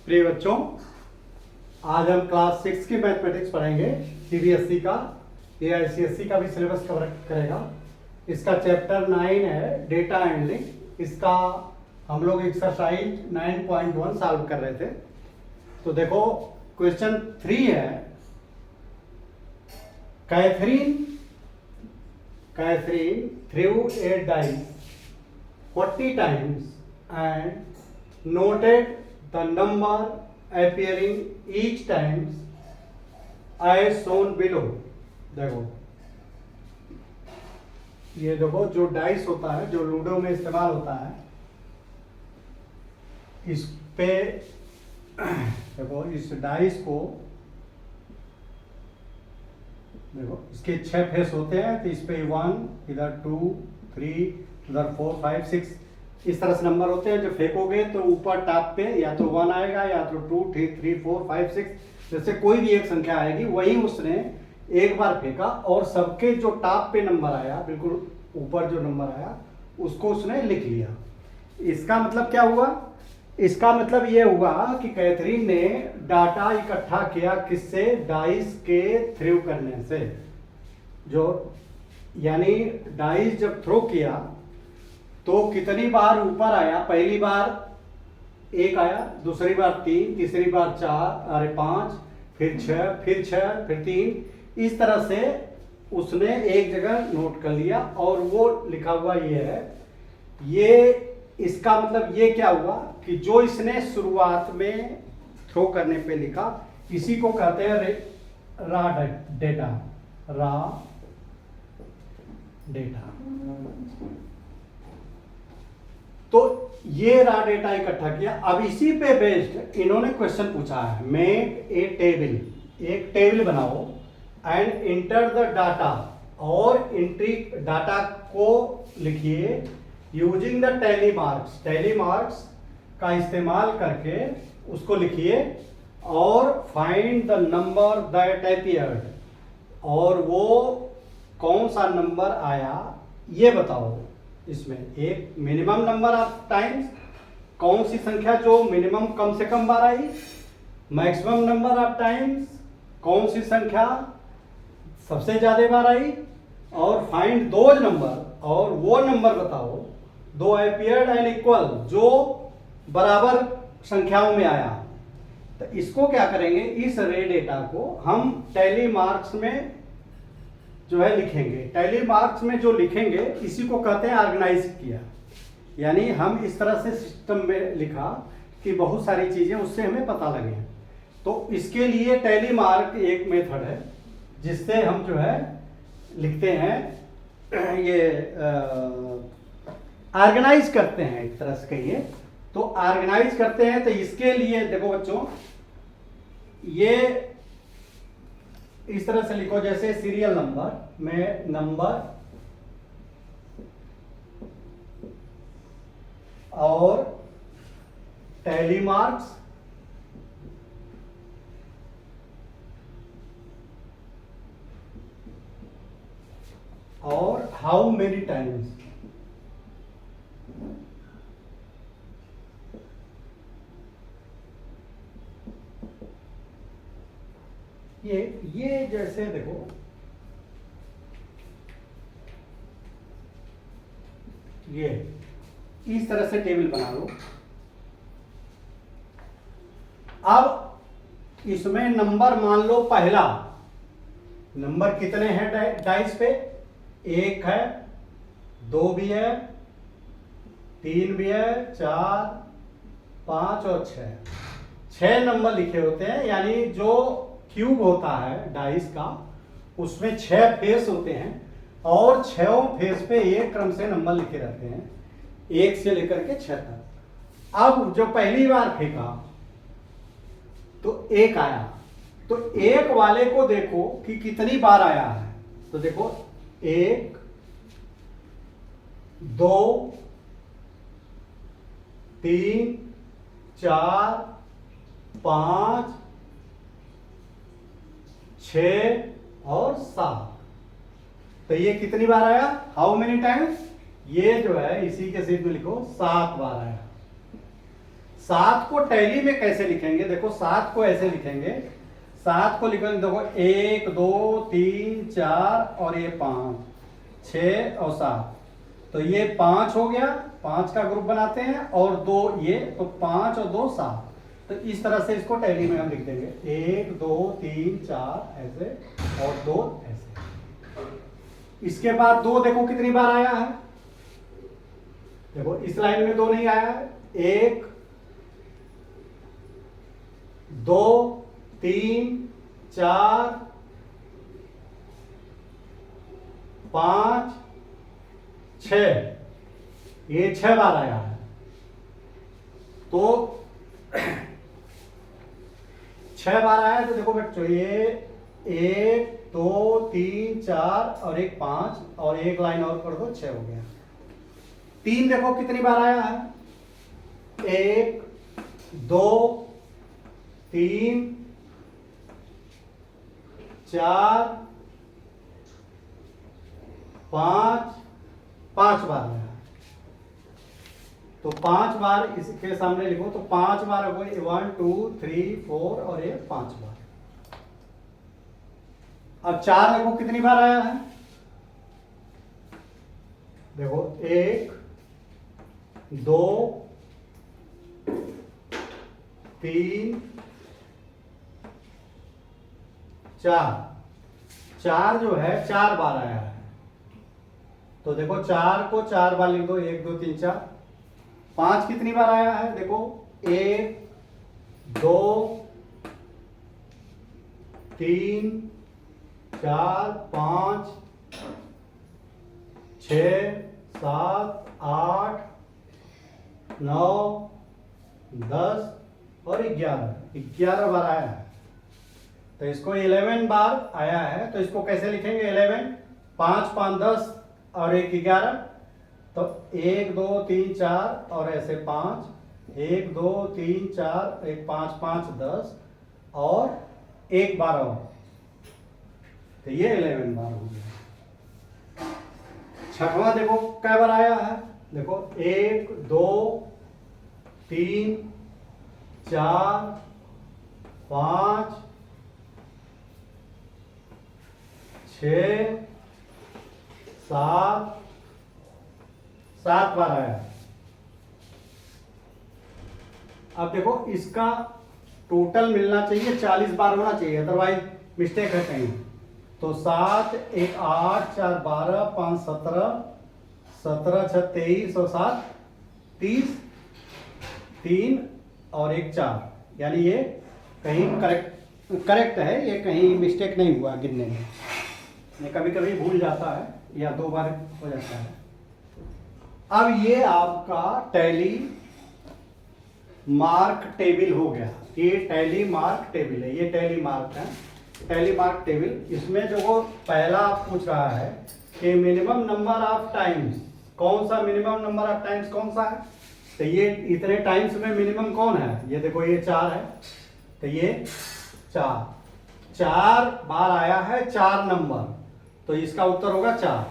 प्रिय बच्चों, आज हम क्लास 6 की मैथमेटिक्स पढ़ेंगे। सीबीएसई का, ये आईसीएसई का भी सिलेबस कवर करेगा। इसका चैप्टर 9 है डेटा हैंडलिंग। इसका हम लोग एक्सरसाइज 9.1 सॉल्व कर रहे थे। तो देखो क्वेश्चन 3 है, Catherine threw a dice 40 times and noted the number appearing each times as shown below। देखो ये देखो जो डाइस होता है, जो लूडो में इस्तेमाल होता है, इस पे देखो इस डाइस को देखो, इसके 6 फेस होते हैं। तो इस पे 1, इधर 2, 3, इधर 4, 5, 6 इस तरह से नंबर होते हैं। जो फेंकोगे तो ऊपर टॉप पे या तो 1 आएगा या तो 2, 3, 4, 5, 6 जैसे कोई भी एक संख्या आएगी, वही उसने एक बार फेंका और सबके जो टॉप पे नंबर आया, बिल्कुल ऊपर जो नंबर आया, उसको उसने लिख लिया। इसका मतलब क्या हुआ? इसका मतलब ये हुआ कि कैथरीन ने डाटा इकट्ठा किया किससे? डाइस के थ्रो करने से। जो यानी डाइस जब थ्रो किया तो कितनी बार ऊपर आया? पहली बार 1 आया, दूसरी बार 3, तीसरी बार 4, 5, फिर 6, फिर 6, फिर 3। इस तरह से उसने एक जगह नोट कर लिया और वो लिखा हुआ ये है। ये इसका मतलब ये क्या हुआ कि जो इसने शुरुआत में थ्रो करने पे लिखा, इसी को कहते हैं रा डेटा। तो ये रा डेटा इकट्ठा किया। अब इसी पे बेस्ड इन्होंने क्वेश्चन पूछा है, मेक ए टेबल, एक टेबल बनाओ एंड इंटर द डाटा, और एंट्री डाटा को लिखिए using the tally marks, tally marks का इस्तेमाल करके उसको लिखिए, और find the number that appeared, और वो कौन सा नंबर आया ये बताओ। इसमें एक मिनिमम नंबर ऑफ टाइम्स, कौन सी संख्या जो मिनिमम कम से कम बार आई, मैक्सिमम नंबर ऑफ टाइम्स कौन सी संख्या सबसे ज्यादा बार आई, और फाइंड दोज नंबर, और वो नंबर बताओ दो अपीयर्ड एंड इक्वल, जो बराबर संख्याओं में आया। तो इसको क्या करेंगे, इस रे डेटा को हम टैली मार्क्स में जो है लिखेंगे। टैली मार्क्स में जो लिखेंगे इसी को कहते हैं ऑर्गेनाइज किया। यानी हम इस तरह से सिस्टम में लिखा कि बहुत सारी चीजें उससे हमें पता लगे। तो इसके लिए टैली मार्क एक मेथड है जिससे हम जो है लिखते हैं, ये ऑर्गेनाइज करते हैं, एक तरह से कहिए तो ऑर्गेनाइज करते हैं। तो इसके लिए देखो बच्चों, ये इस तरह से लिखो, जैसे सीरियल नंबर में नंबर और टैली मार्क्स और हाउ मेनी टाइम्स। ये जैसे देखो, ये इस तरह से टेबल बना लो। अब इसमें नंबर मान लो, पहला नंबर कितने हैं डाइस पे? 1 है, 2 भी है, 3 भी है, 4, 5 और 6 नंबर लिखे होते हैं। यानी जो क्यूब होता है डाइस का, उसमें 6 फेस होते हैं और 6 फेस पे एक क्रम से नंबर लिखे रहते हैं, 1 से लेकर के 6 तक। अब जो पहली बार फेंका तो 1 आया, तो 1 वाले को देखो कि कितनी बार आया है। तो देखो 1, 2, 3, 4, 5, 6 और 7। तो ये कितनी बार आया? How many times? ये जो है इसी के सीट में लिखो 7 बार आया। 7 को टैली में कैसे लिखेंगे, देखो 7 को ऐसे लिखेंगे, 7 को लिखेंगे, देखो 1 2 3 4 और ये 5 6 और 7, तो ये 5 हो गया, 5 का ग्रुप बनाते हैं, और 2 ये, तो 5 और 2 7, तो इस तरह से इसको टैली में हम लिख देंगे 1 2 3 4 ऐसे और 2 ऐसे। इसके बाद 2 देखो कितनी बार आया है, देखो इस लाइन में 2 नहीं आया है, 1 2 3 4 5 6, ये 6 बार आया है। तो 6 बार आया है, तो देखो बच्चों ये 1 2 3 4 और एक 5 और एक लाइन और कर दो, 6 हो गया। 3 देखो कितनी बार आया है, 1 2 3 4 5, 5 बार आया, तो 5 बार इसके सामने लिखो, तो 5 बार हो गए, 1 2 3 4 और ये 5 बार। अब 4 देखो कितनी बार आया है, देखो 1 2 3 4, 4 जो है 4 बार आया है, तो देखो 4 को 4 बार लिख दो, 1 2 3 4। 5 कितनी बार आया है, देखो 1 2 3 4 5 6 7 8 9 10 और 11 बार आया है, तो इसको 11 बार आया है, तो इसको कैसे लिखेंगे, 11 5 5 10 और 1 11, तो 1 2 3 4 और ऐसे 5 1 2 3 4 1 5 5 10 और 1 12 और, तो ये 11 बार हो गया। छठवां देखो कै बार आया है, देखो 1 2 3 4 5 6 7 7 बार आया। अब देखो इसका टोटल मिलना चाहिए 40 बार होना चाहिए, अदरवाइज मिस्टेक है कहीं। तो 7 1 8 4 12 5 17 17 6 23 और 7 30 3 और 1 4, यानी ये कहीं करेक्ट है, ये कहीं मिस्टेक नहीं हुआ गिनने में, कभी कभी भूल जाता है या 2 बार हो जाता है। अब ये आपका टैली मार्क टेबल हो गया, ये टैली मार्क टेबल है, ये टैली मार्क है, टैली मार्क टेबल। इसमें जो वो पहला पूछ रहा है कि मिनिमम नंबर ऑफ टाइम्स, कौन सा मिनिमम नंबर ऑफ टाइम्स कौन सा है, तो ये इतने टाइम्स में मिनिमम कौन है, ये देखो ये 4 है, तो ये 4 बार आया है 4 नंबर, तो इसका उत्तर होगा 4,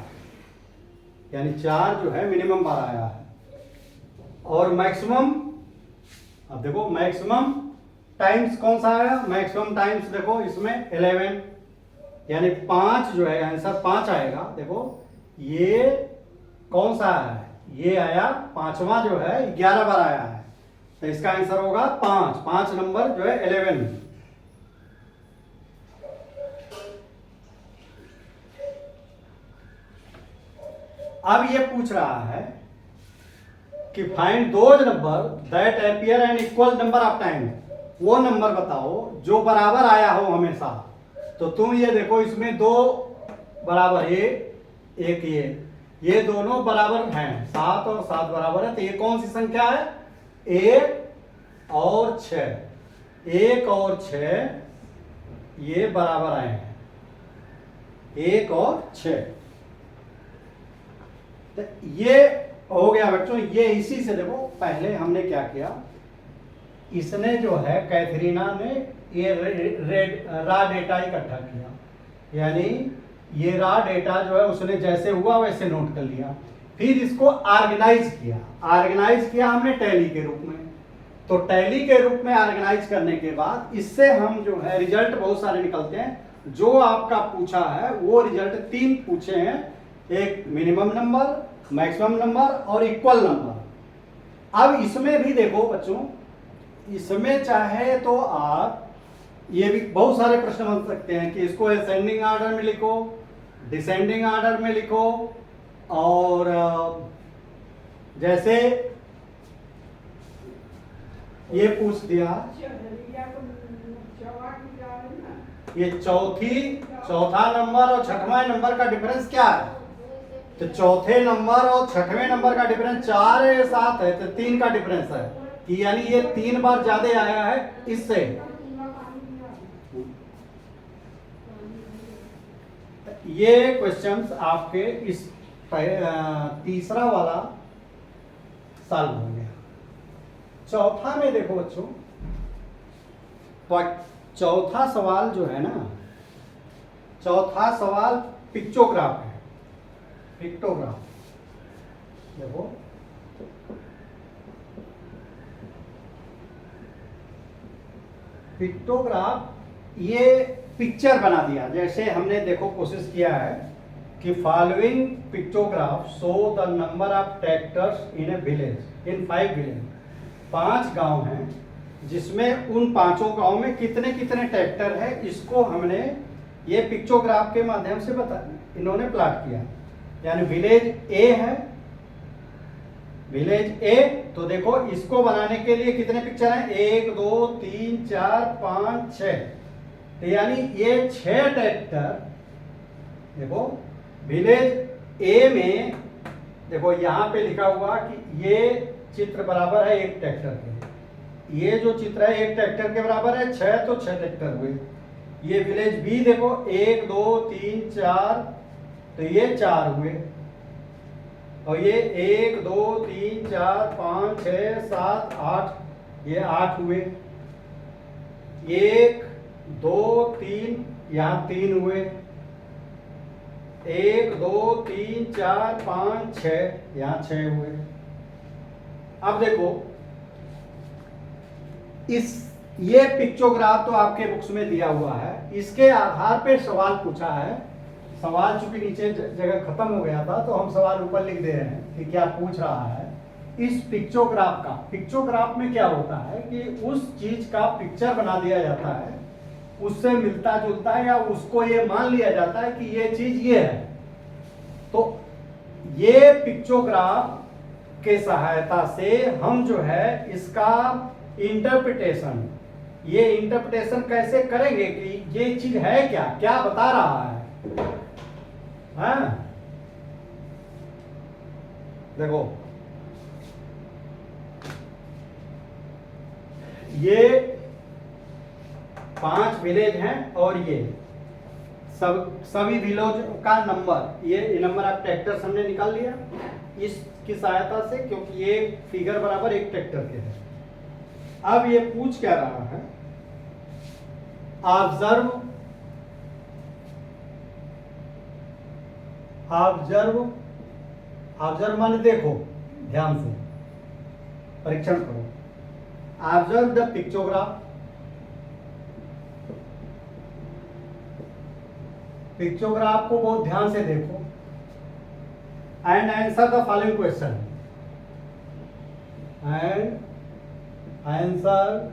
यानी 4 जो है मिनिमम बार आया है। और मैक्सिमम, अब देखो मैक्सिमम टाइम्स कौन सा आया, मैक्सिमम टाइम्स देखो इसमें 11, यानी 5 जो है आंसर 5 आएगा। देखो ये कौन सा है, ये आया 5वां जो है 11 बार आया है, तो इसका आंसर होगा 5 नंबर जो है 11। अब ये पूछ रहा है कि find those number that appear an equal number of time, वो नंबर बताओ जो बराबर आया हो हमेशा। तो तुम ये देखो इसमें 2 बराबर है, एक ये दोनों बराबर हैं, 7 और 7 बराबर है, तो ये कौन सी संख्या है, 1 और 6, 1 और 6 ये बराबर आए हैं, 1 और 6, तो ये हो गया बच्चों। ये इसी से देखो पहले हमने क्या किया, इसने जो है कैथरीना ने ये रा डेटा इकट्ठा किया, यानी ये रा डेटा जो है उसने जैसे हुआ वैसे नोट कर लिया, फिर इसको ऑर्गेनाइज किया हमने टैली के रूप में। तो टैली के रूप में ऑर्गेनाइज करने के बाद इससे हम जो है रिजल्ट बहुत सारे निकलते हैं। जो आपका पूछा है वो रिजल्ट 3 पूछे हैं, एक मिनिमम नंबर, मैक्सिमम नंबर और इक्वल नंबर। अब इसमें भी देखो बच्चों, इसमें चाहे तो आप ये भी बहुत सारे प्रश्न बन सकते हैं कि इसको असेंडिंग ऑर्डर में लिखो, डिसेंडिंग ऑर्डर में लिखो, और जैसे ये पूछ दिया ये चौथा नंबर और छठवां नंबर का डिफरेंस क्या है, तो चौथे नंबर और छठवें नंबर का डिफरेंस 4 है 7 है, तो 3 का डिफरेंस है कि यानी ये 3 बार ज्यादा आया है इससे। ये क्वेश्चंस आपके इस तीसरा वाला सॉल्व हो गया। चौथा में देखो बच्चों, चौथा सवाल जो है ना, चौथा सवाल पिक्चोग्राफ है। पिक्टोग्राफ देखो, पिक्टोग्राफ ये पिक्चर बना दिया। जैसे हमने देखो कोशिश किया है कि following pictograph show the number of tractors in A village in 5 village. 5 गांव हैं जिसमें उन 5 गांव में कितने कितने ट्रैक्टर है, इसको हमने ये पिक्चोग्राफ के माध्यम से इन्होंने प्लॉट किया। यानी विलेज ए है, विलेज ए, तो देखो इसको बनाने के लिए कितने पिक्चर हैं, 1 2 3 4 5 6, तो यानी ये 6 ट्रैक्टर। देखो विलेज ए में देखो यहाँ पे लिखा हुआ कि ये चित्र बराबर है 1 ट्रैक्टर के, ये जो चित्र है 1 ट्रैक्टर के बराबर है, 6 तो 6 ट्रैक्टर हुए। ये विलेज बी देखो 1 2 3 4, तो ये 4 हुए, और ये 1 2 3 4 5 6 7 8, ये 8 हुए। 1 2 3 यहाँ 3 हुए, 1 2 3 4 5 6 यहाँ 6 हुए। अब देखो ये पिक्चोग्राफ तो आपके बुक्स में दिया हुआ है, इसके आधार पे सवाल पूछा है। सवाल चूंकि नीचे जगह खत्म हो गया था तो हम सवाल ऊपर लिख दे रहे हैं कि क्या पूछ रहा है। इस पिक्चोग्राफ का, पिक्चोग्राफ में क्या होता है कि उस चीज का पिक्चर बना दिया जाता है, उससे मिलता जुलता है, या उसको ये मान लिया जाता है कि ये चीज ये है। तो ये पिक्चोग्राफ के सहायता से हम जो है इसका इंटरप्रिटेशन, ये इंटरप्रिटेशन कैसे करेंगे कि ये चीज है क्या, क्या बता रहा है। हाँ देखो ये 5 विलेज हैं और ये सभी विलेज का नंबर, ये नंबर ऑफ ट्रैक्टर्स हमने निकाल लिया इसकी सहायता से, क्योंकि ये फिगर बराबर 1 ट्रैक्टर के है। अब ये पूछ क्या रहा है, ऑब्जर्व माने देखो, ध्यान से परीक्षण करो। ऑब्जर्व द पिक्चोग्राफ, पिक्चोग्राफ को बहुत ध्यान से देखो, and answer the following question, and answer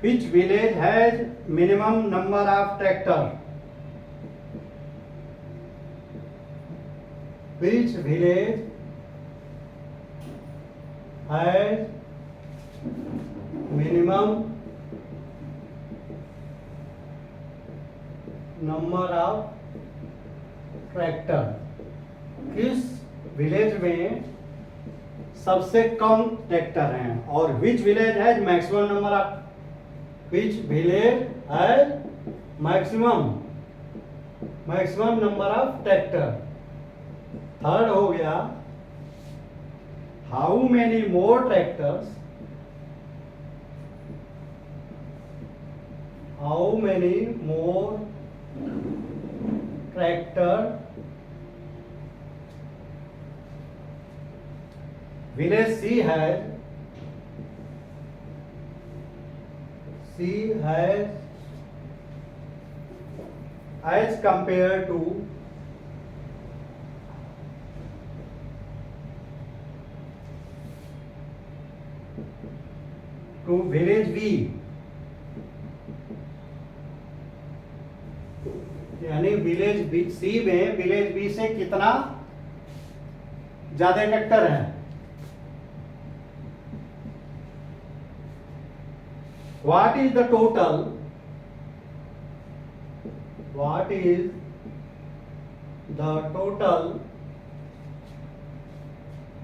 which village has minimum number of tractor, which village has minimum number of tractor, किस विलेज में सबसे कम ट्रैक्टर हैं, और which village has maximum number of, which village has maximum number of tractor. Third हो गया, how many more tractors how many more tractor village C has as compared to village B, यानी village B C में village B से कितना ज्यादा tractor है। What is the total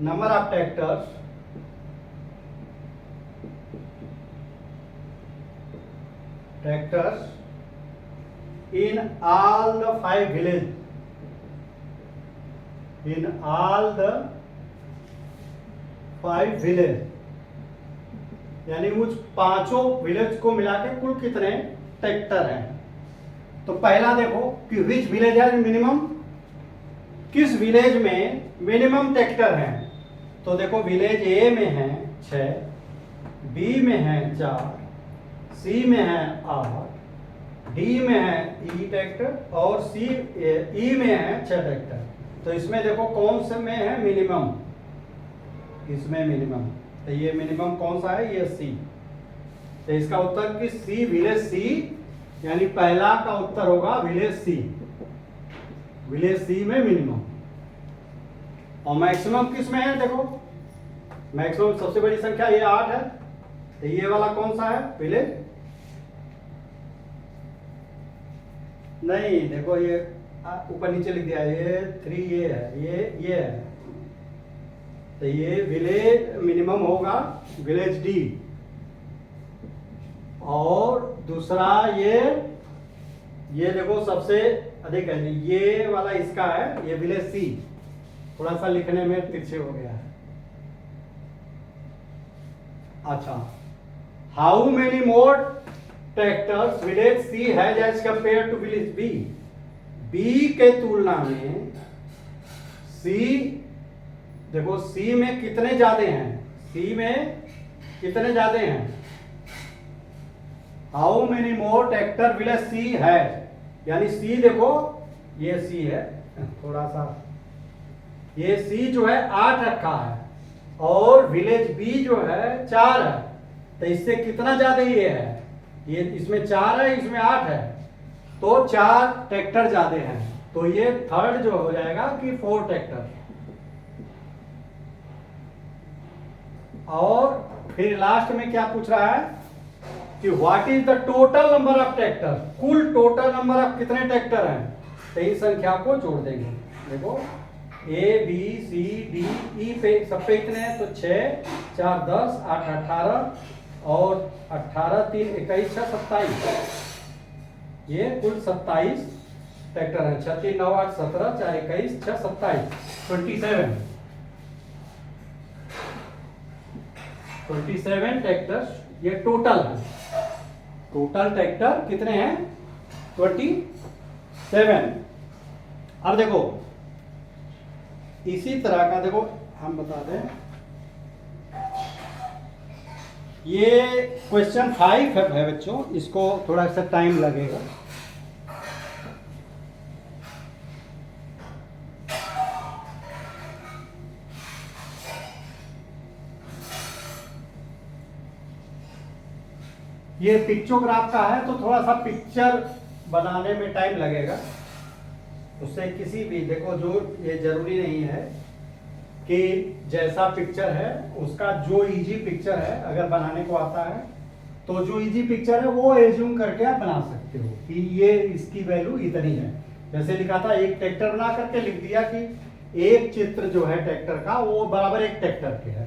number of tractors in all the 5 villages, in all the 5 villages, यानी उस पांचों village को मिला के कुल कितने ट्रैक्टर हैं। तो पहला देखो कि विच विलेज है मिनिमम, किस विलेज में मिनिमम ट्रैक्टर हैं। तो देखो विलेज ए में है 6, बी में है 4, सी में है 8, डी में है ई ट्रैक्टर और सी ई में है 6 ट्रैक्टर। तो इसमें देखो कौन से में है मिनिमम, इसमें मिनिमम, तो ये मिनिमम कौन सा है, ये सी। तो इसका उत्तर कि सी, विलेज सी, यानी पहला का उत्तर होगा विलेज सी, विलेज सी में मिनिमम। और मैक्सिमम किस में है, देखो मैक्सिमम सबसे बड़ी संख्या ये 8 है, तो ये वाला कौन सा है विलेज, नहीं देखो ये ऊपर नीचे लिख दिया, ये 3 ये है, ये है, तो ये विलेज मिनिमम होगा विलेज डी। और दूसरा ये देखो सबसे अधिक है, ये वाला इसका है, ये विलेज सी, थोड़ा सा लिखने में तिरछे हो गया है। अच्छा, how many more tractors village C has as compare to village B, B के तुलना में सी, देखो सी में कितने ज्यादा हैं, सी में कितने ज्यादा हैं, how many more tractor village C है, यानी सी देखो ये सी है, थोड़ा सा ये सी जो है 8 रखा है और विलेज बी जो है 4 है, तो इससे कितना ज्यादा ये है, ये इसमें 4 है इसमें 8 है, तो 4 ट्रैक्टर ज्यादा हैं, तो ये थर्ड जो हो जाएगा कि 4 ट्रैक्टर। और फिर लास्ट में क्या पूछ रहा है कि what is the total number of tractor, कुल टोटल नंबर ऑफ कितने ट्रैक्टर हैं, तो इस संख्या को जोड़ देंगे। देखो A B C D E पे सब पे इतने हैं, तो 6 4 10 8 18 और 18 3 21 6 27, ये कुल 27 ट्रैक्टर हैं। 6 3 9 8 17 4 21 6 27 27 ट्रैक्टर ये टोटल है। टोटल ट्रैक्टर कितने हैं 27। अब देखो इसी तरह का देखो हम बता दें, ये क्वेश्चन 5 है बच्चों, इसको थोड़ा सा टाइम लगेगा। ये पिक्चोग्राफ का है, तो थोड़ा सा पिक्चर बनाने में टाइम लगेगा। उससे किसी भी देखो जो ये जरूरी नहीं है कि जैसा पिक्चर है उसका जो इजी पिक्चर है अगर बनाने को आता है तो जो इजी पिक्चर है वो एज्यूम करके आप बना सकते हो कि ये इसकी वैल्यू इतनी है। जैसे लिखा था एक ट्रैक्टर बना करके लिख दिया कि एक चित्र जो है ट्रैक्टर का वो बराबर एक ट्रैक्टर के है,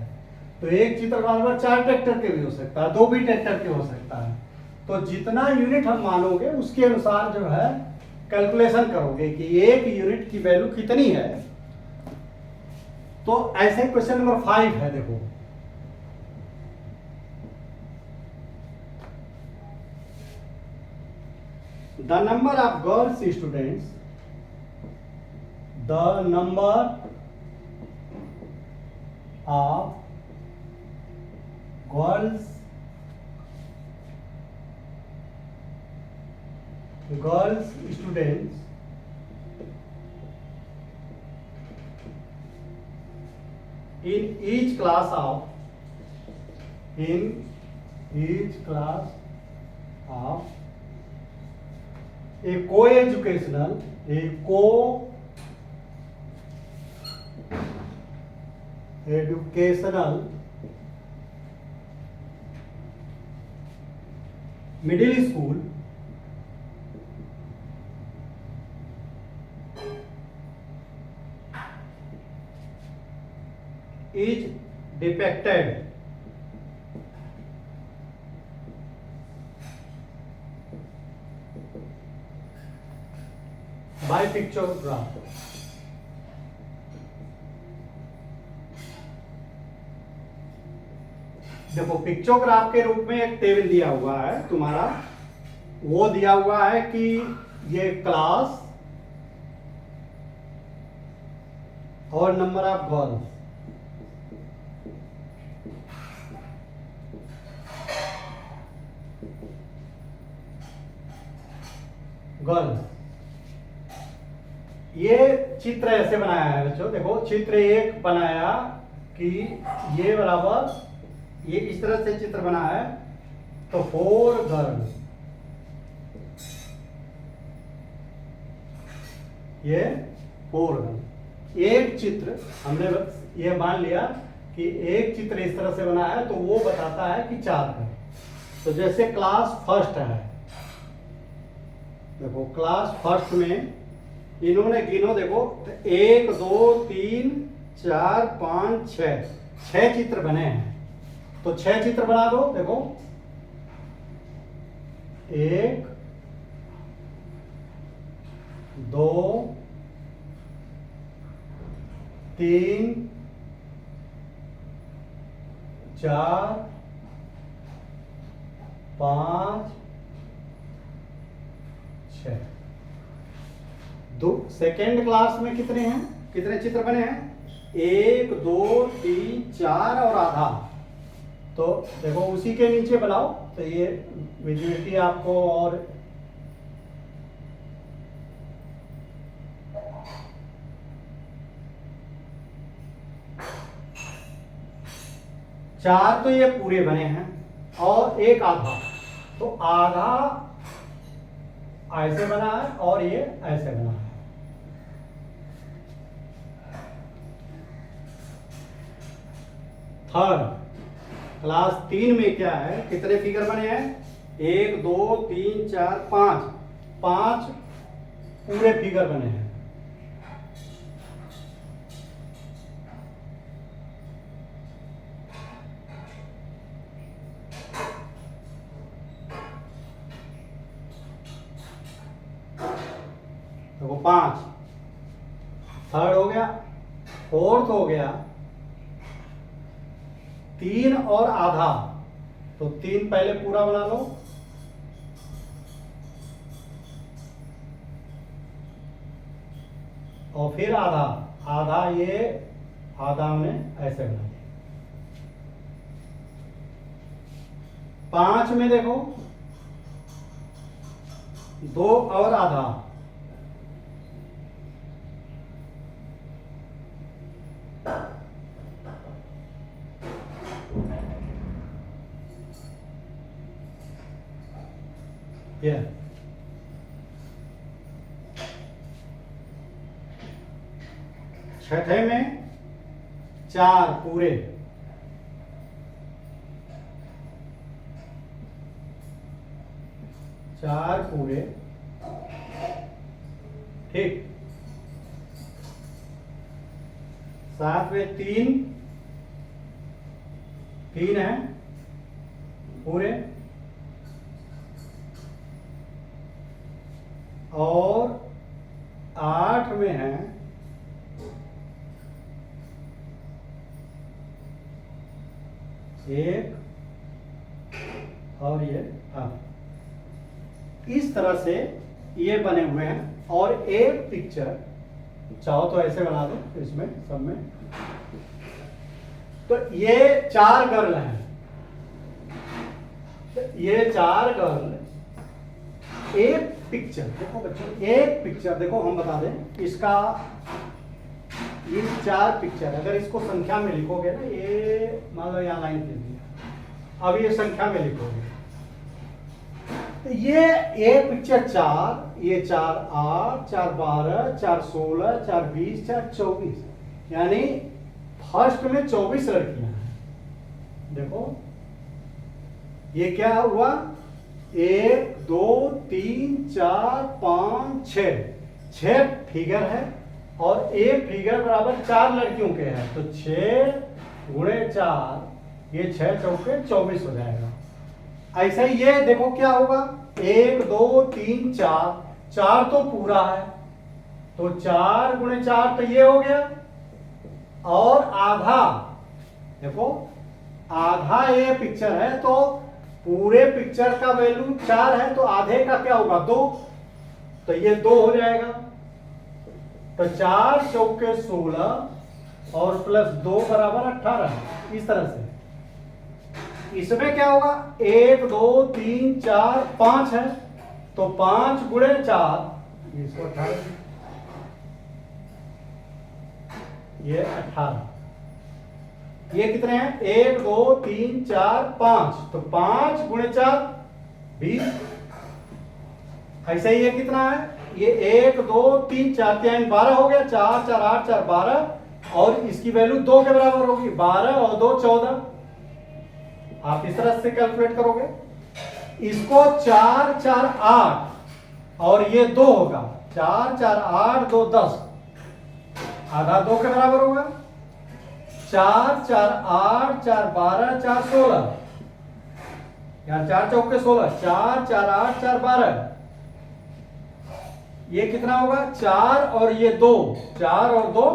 तो एक चित्र बराबर 4 ट्रैक्टर के भी हो सकता है, 2 भी ट्रैक्टर के हो सकता है। तो जितना यूनिट हम मानोगे उसके अनुसार जो है कैलकुलेशन करोगे कि एक यूनिट की वैल्यू कितनी है। तो ऐसे क्वेश्चन नंबर 5 है, देखो the number of girls students, the number of girls students in each class of a co-educational middle school is depicted by pictograph. देखो पिक्चोग्राफ के रूप में एक टेबल दिया हुआ है तुम्हारा, वो दिया हुआ है कि ये क्लास और नंबर ऑफ गर्ल्स, ये चित्र ऐसे बनाया है बच्चों। देखो चित्र एक बनाया कि ये बराबर ये इस तरह से चित्र बना है, तो 4 गर्ल्स, ये 4 गर्ल्स। एक चित्र हमने ये मान लिया कि एक चित्र इस तरह से बना है, तो वो बताता है कि 4 गर्ल्स। तो जैसे क्लास फर्स्ट है, देखो क्लास फर्स्ट में इन्होंने गिनो, देखो 1 2 3 4 5 6 चित्र बने हैं, तो 6 चित्र बना दो। देखो 1 2 3 4 5 6। दो सेकेंड क्लास में कितने हैं, कितने चित्र बने हैं? 1 2 3 4 और आधा। तो देखो उसी के नीचे बनाओ, तो ये विजुअलिटी आपको और चार तो ये पूरे बने हैं और एक आधा, तो आधा ऐसे बना है और ये ऐसे बना है। थर्ड क्लास 3 में क्या है, कितने फिगर बने हैं? 1 2 3 4 5, 5 पूरे फिगर बने हैं। तो वो 5 थर्ड हो गया, फोर्थ हो गया 3 और आधा, तो 3 पहले पूरा बना लो, और फिर आधा, आधा ये आधा में ऐसे बना दिया। 5 में देखो 2 और आधा, ये छठे में 4 पूरे, चार पूरे, ठीक। 7 में 3 है पूरे, और 8 में है 1 और ये 8। इस तरह से ये बने हुए हैं और एक पिक्चर, चाहो तो ऐसे बना दो इसमें सब में। तो ये 4 गर्ल हैं, तो ये 4 गर्ल एक पिक्चर, देखो बच्चों एक पिक्चर, देखो हम बता दें इसका, ये 4 पिक्चर अगर इसको संख्या में लिखोगे ना, ये मान लो यहाँ लाइन दे दिया, अब ये संख्या में लिखोगे तो ये एक पिक्चर 4, ये 4 8, 4 12, 4 16, 4 20, 4 24, यानी फर्स्ट में 24 लड़कियां हैं। देखो ये क्या हुआ, 1 2 3 4 5 6 फिगर है और एक फिगर बराबर 4 लड़कियों के हैं, तो 6 गुणे 4, ये 6 चौके 24 हो जाएगा। ऐसा ही ये देखो क्या होगा, 1 2 3 4 तो पूरा है, तो 4 गुणे 4 तो ये हो गया, और आधा, देखो आधा ये पिक्चर है, तो पूरे पिक्चर का वैल्यू 4 है, तो आधे का क्या होगा 2, तो ये 2 हो जाएगा। तो 4 चौके 16 और प्लस 2 बराबर 18, इस तरह से। इसमें क्या होगा, 1 2 3 4 5 है, तो 5 गुणे 4, इसको 18, ये 18, ये कितने हैं 1 2 3 4 5, तो 5 गुणे 4 20। ऐसे ही ये कितना है, ये 1 2 3 4 3 12 हो गया, 4 4 8 4 12, और इसकी वैल्यू 2 के बराबर होगी, 12 और 2 14। आप इस तरह से कैलकुलेट करोगे, इसको 4 4 8 और ये 2 होगा, 4 4 8 2 10, आधा 2 के बराबर होगा, 4 4 8 4 12 4 16, यार 4 चौके 16, 4 4 8 4 12, ये कितना होगा 4 और ये 2, 4 और 2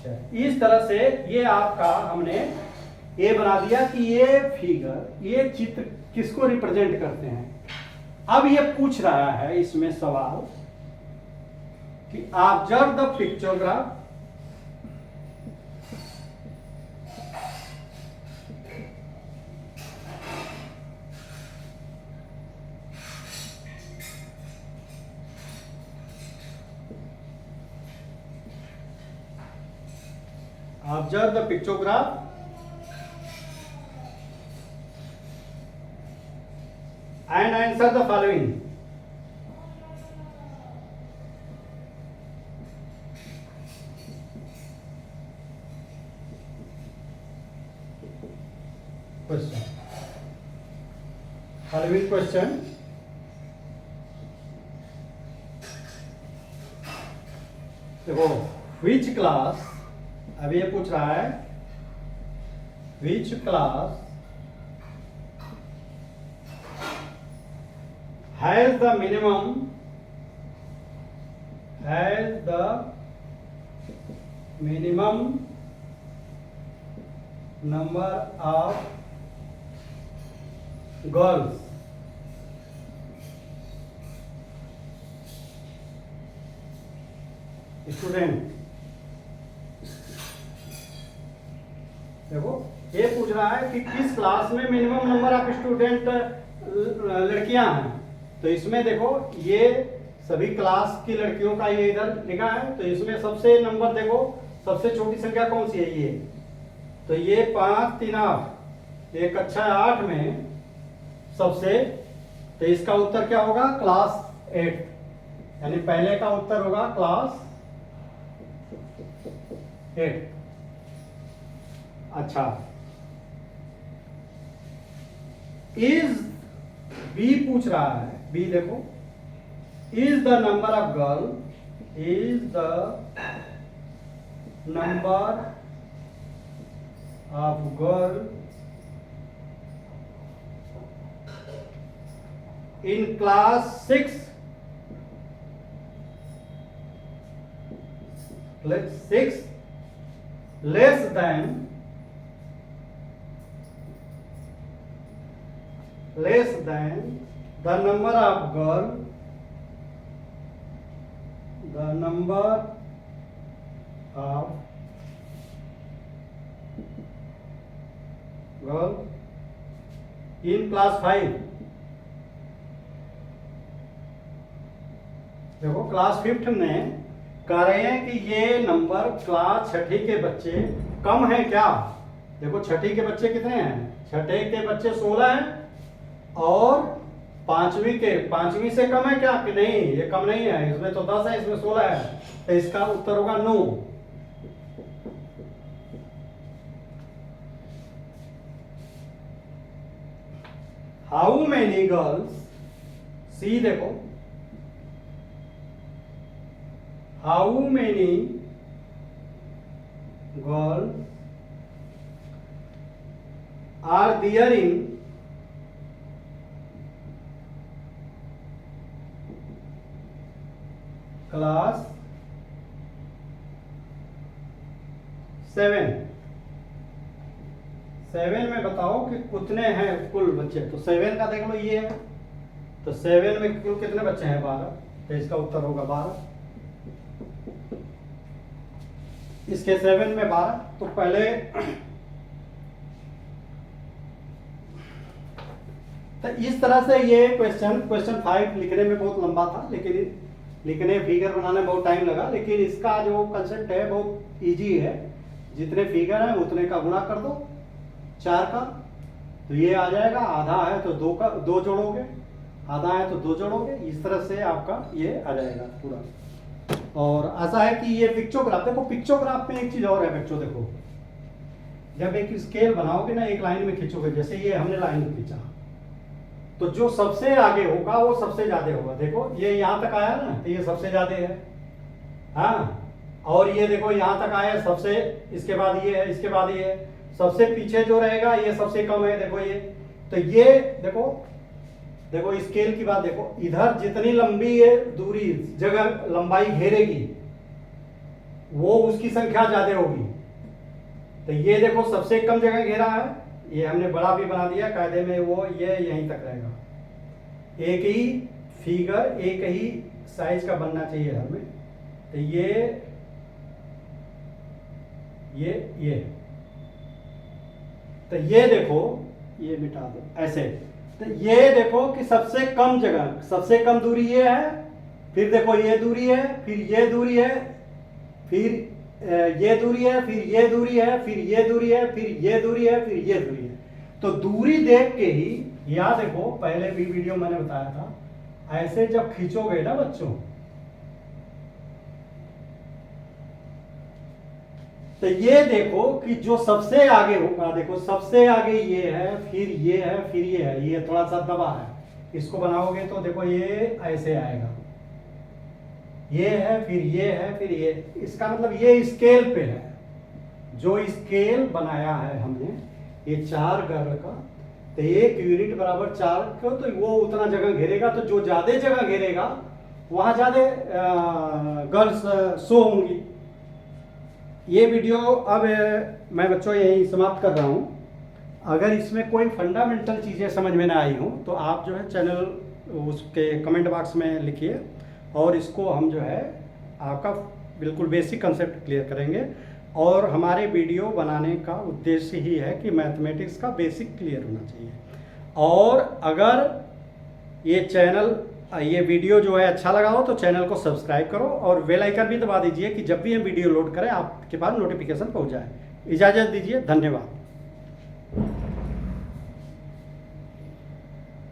6। इस तरह से ये आपका हमने ये बना दिया कि ये फिगर, ये चित्र किसको रिप्रेजेंट करते हैं। अब ये पूछ रहा है इसमें सवाल कि observe the pictograph, observe the pictograph and answer the following. Question. Following question. देखो which class, अब ये पूछ रहा है which class has the minimum number of girls student। देखो ये पूछ रहा है कि किस क्लास में मिनिमम नंबर ऑफ स्टूडेंट लड़कियां हैं, तो इसमें देखो ये सभी क्लास की लड़कियों का ये इधर लिखा है, तो इसमें सबसे नंबर देखो, सबसे छोटी संख्या कौन सी है, ये, तो ये 5 3 8, ये कक्षा 8 में सबसे, तो इसका उत्तर क्या होगा क्लास 8, यानी पहले का उत्तर होगा क्लास 8। अच्छा, इज बी पूछ रहा है, बी देखो, is the number of girl, is the number of girl in class 6 less than the number of girl the number of girl in class 5। देखो क्लास 5 में कह रहे हैं कि ये नंबर क्लास 6ठी के बच्चे कम है क्या। देखो 6ठी के बच्चे कितने हैं, 6ठे के बच्चे 16 हैं और 5वीं से कम है क्या कि नहीं, ये कम नहीं है, इसमें तो 10 है, इसमें 16 है, तो इसका उत्तर होगा नो। हाउ मेनी गर्ल्स, सी देखो, how many girls are there in class 7। 7 में बताओ कि कितने हैं कुल बच्चे। तो 7 का देख लो ये है, तो 7 में कुल कितने बच्चे हैं 12, तो इसका उत्तर होगा 12। इसके 7 में 12, तो पहले तो इस तरह से ये क्वेश्चन 5 लिखने में बहुत लंबा था, लेकिन लिखने फिगर बनाने में बहुत टाइम लगा, लेकिन इसका जो कंसेप्ट है बहुत इजी है। जितने फिगर हैं उतने का गुणा कर दो 4 का, तो ये आ जाएगा। आधा है तो 2 का 2 जोड़ोगे, आधा है तो 2 जोड़ोगे, इस तरह से आपका ये आ जाएगा पूरा। और ऐसा है कि ये पिक्चोग्राफ, देखो पिक्चोग्राफ में एक चीज और है बच्चों, देखो जब एक स्केल बनाओगे ना, एक लाइन में खींचोगे, जैसे ये हमने लाइन में खींचा, तो जो सबसे आगे होगा वो सबसे ज्यादा होगा। देखो ये यहाँ तक आया ना, तो ये सबसे ज्यादा है, हाँ। और ये देखो यहाँ तक आया सबसे, इसके बाद ये है, इसके बाद ये है, सबसे पीछे जो रहेगा ये सबसे कम है। देखो ये, तो ये देखो देखो स्केल की बात देखो, इधर जितनी लंबी है दूरी जगह लंबाई घेरेगी वो उसकी संख्या ज्यादा होगी। तो ये देखो सबसे कम जगह घेरा है, ये हमने बड़ा भी बना दिया कायदे में, वो ये यहीं तक रहेगा। एक ही फिगर एक ही साइज का बनना चाहिए हर में। तो ये तो ये देखो, ये मिटा दो ऐसे। तो ये देखो कि सबसे कम जगह, सबसे कम दूरी ये है, फिर देखो ये दूरी है, फिर ये दूरी है, फिर ये दूरी है, फिर ये दूरी है, फिर ये दूरी है, फिर ये दूरी है, फिर ये दूरी है। तो दूरी देख के ही, या देखो पहले भी वीडियो मैंने बताया था, ऐसे जब खींचोगे ना बच्चों, तो ये देखो कि जो सबसे आगे होगा, देखो सबसे आगे ये है, फिर ये है, फिर ये है, ये थोड़ा सा दबा है, इसको बनाओगे तो देखो ये ऐसे आएगा, ये है, फिर ये है, फिर ये। इसका मतलब ये स्केल पे है, जो स्केल बनाया है हमने ये 4 गर्ल का, तो 1 यूनिट बराबर 4 को, तो वो उतना जगह घेरेगा। तो जो ज्यादा जगह घेरेगा वहां ज्यादा गर्ल्स शो होंगी। ये वीडियो अब मैं बच्चों यही समाप्त कर रहा हूँ। अगर इसमें कोई फंडामेंटल चीज़ें समझ में ना आई हो तो आप जो है चैनल उसके कमेंट बॉक्स में लिखिए, और इसको हम जो है आपका बिल्कुल बेसिक कंसेप्ट क्लियर करेंगे। और हमारे वीडियो बनाने का उद्देश्य ही है कि मैथमेटिक्स का बेसिक क्लियर होना चाहिए। और अगर ये वीडियो जो है अच्छा लगा हो तो चैनल को सब्सक्राइब करो और बेल आइकन भी दबा दीजिए कि जब भी हम वीडियो लोड करें आपके पास नोटिफिकेशन पहुंच जाए। इजाज़त दीजिए, धन्यवाद।